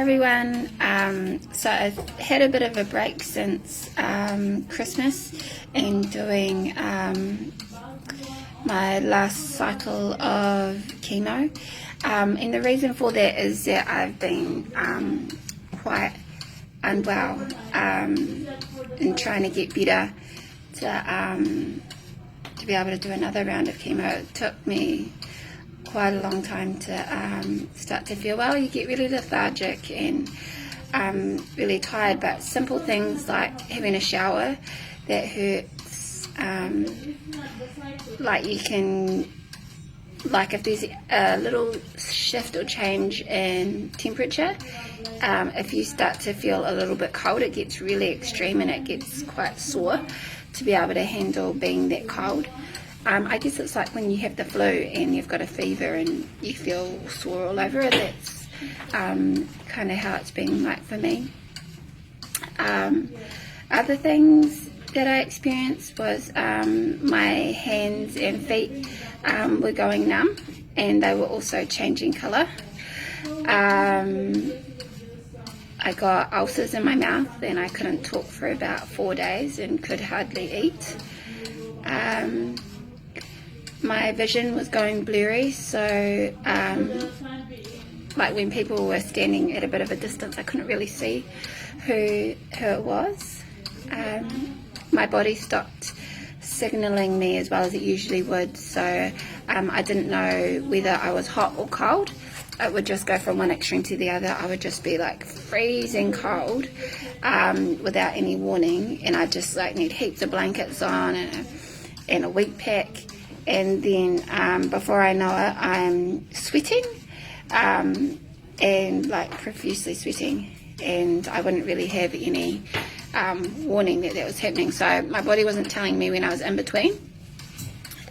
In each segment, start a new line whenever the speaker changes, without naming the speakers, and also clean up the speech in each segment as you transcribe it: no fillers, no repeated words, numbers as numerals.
Hi everyone. So I've had a bit of a break since Christmas and doing my last cycle of chemo. And the reason for that is that I've been quite unwell and trying to get better to be able to do another round of chemo. It took me quite a long time to start to feel well. You get really lethargic and really tired, but simple things like having a shower that hurts, like you can, like if there's a little shift or change in temperature, if you start to feel a little bit cold, it gets really extreme and it gets quite sore to be able to handle being that cold. I guess it's like when you have the flu and you've got a fever and you feel sore all over. That's kind of how it's been like for me. Other things that I experienced was my hands and feet were going numb and they were also changing colour. I got ulcers in my mouth and I couldn't talk for about 4 days and could hardly eat. My vision was going blurry, so like when people were standing at a bit of a distance, I couldn't really see who it was. My body stopped signalling me as well as it usually would, so I didn't know whether I was hot or cold. It would just go from one extreme to the other. I would just be like freezing cold without any warning, and I just like need heaps of blankets on and a wheat pack. And then before I know it, I'm sweating and like profusely sweating, and I wouldn't really have any warning that was happening. So my body wasn't telling me when I was in between.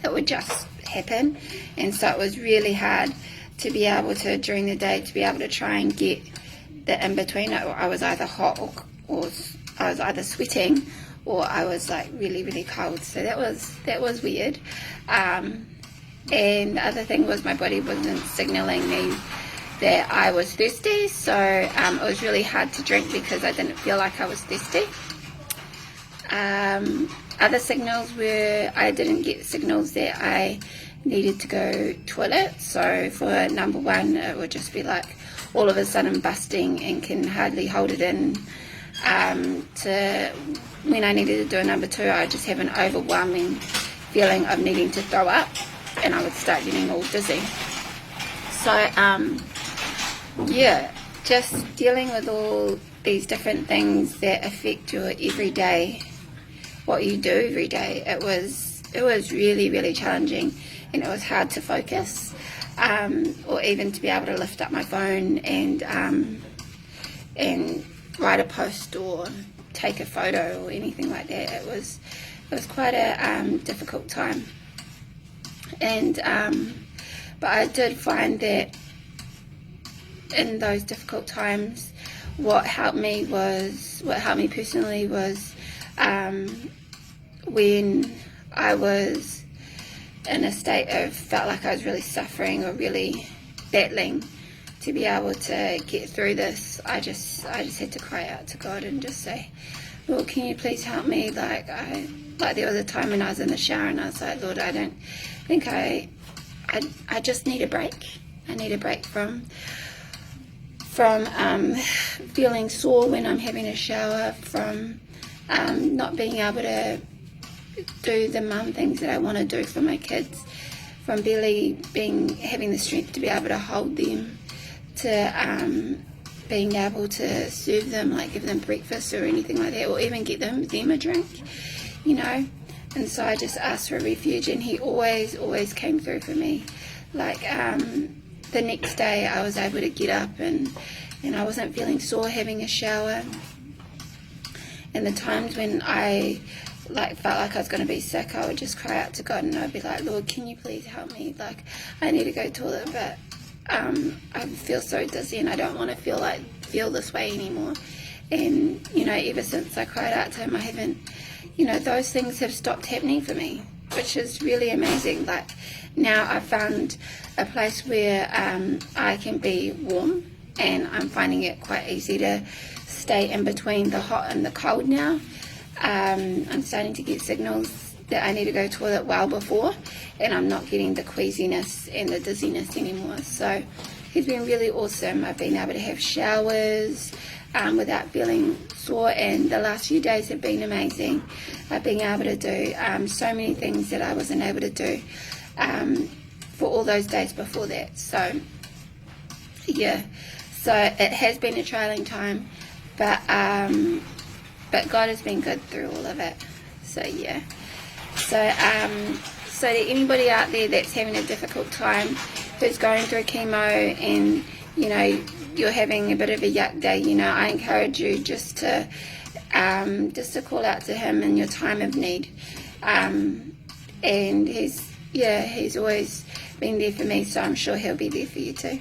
It would just happen, and so it was really hard to be able to, during the day, to be able to try and get the in between. I was either hot or I was either sweating or I was like really, really cold. So that was weird. And the other thing was my body wasn't signaling me that I was thirsty. So it was really hard to drink because I didn't feel like I was thirsty. Other signals were I didn't get signals that I needed to go toilet. So for number one, it would just be like all of a sudden busting and can hardly hold it in. To when I needed to do a number two, I would just have an overwhelming feeling of needing to throw up, and I would start getting all dizzy. So yeah, just dealing with all these different things that affect your everyday, what you do every day. It was really, really challenging, and it was hard to focus, or even to be able to lift up my phone and write a post or take a photo or anything like that. It was quite a difficult time, and but I did find that in those difficult times, what helped me personally was when I was in a state of felt like I was really suffering or really battling to be able to get through this. I just had to cry out to God and just say, Lord, can you please help me? Like there was a time when I was in the shower and I was like, Lord, I don't think I just need a break. I need a break from feeling sore when I'm having a shower, from not being able to do the mum things that I want to do for my kids, from barely having the strength to be able to hold them, to being able to serve them, like give them breakfast or anything like that, or even get them a drink, you know. And so I just asked for a refuge, and he always came through for me. Like the next day I was able to get up and I wasn't feeling sore having a shower. And the times when I felt like I was going to be sick, I would just cry out to God, and I'd be like, Lord, can you please help me? Like, I need to go to the toilet, but I feel so dizzy and I don't want to feel this way anymore. And you know, ever since I cried out to him, I haven't, you know, those things have stopped happening for me, which is really amazing. Like now I've found a place where I can be warm and I'm finding it quite easy to stay in between the hot and the cold now. I'm starting to get signals that I need to go to the toilet well before, and I'm not getting the queasiness and the dizziness anymore. So he's been really awesome. I've been able to have showers without feeling sore, and the last few days have been amazing. I've been able to do so many things that I wasn't able to do for all those days before that. So yeah, so it has been a trialing time, but God has been good through all of it. So yeah, so to anybody out there that's having a difficult time, who's going through chemo, and you're having a bit of a yuck day, I encourage you just to call out to him in your time of need. And he's always been there for me, so I'm sure he'll be there for you too.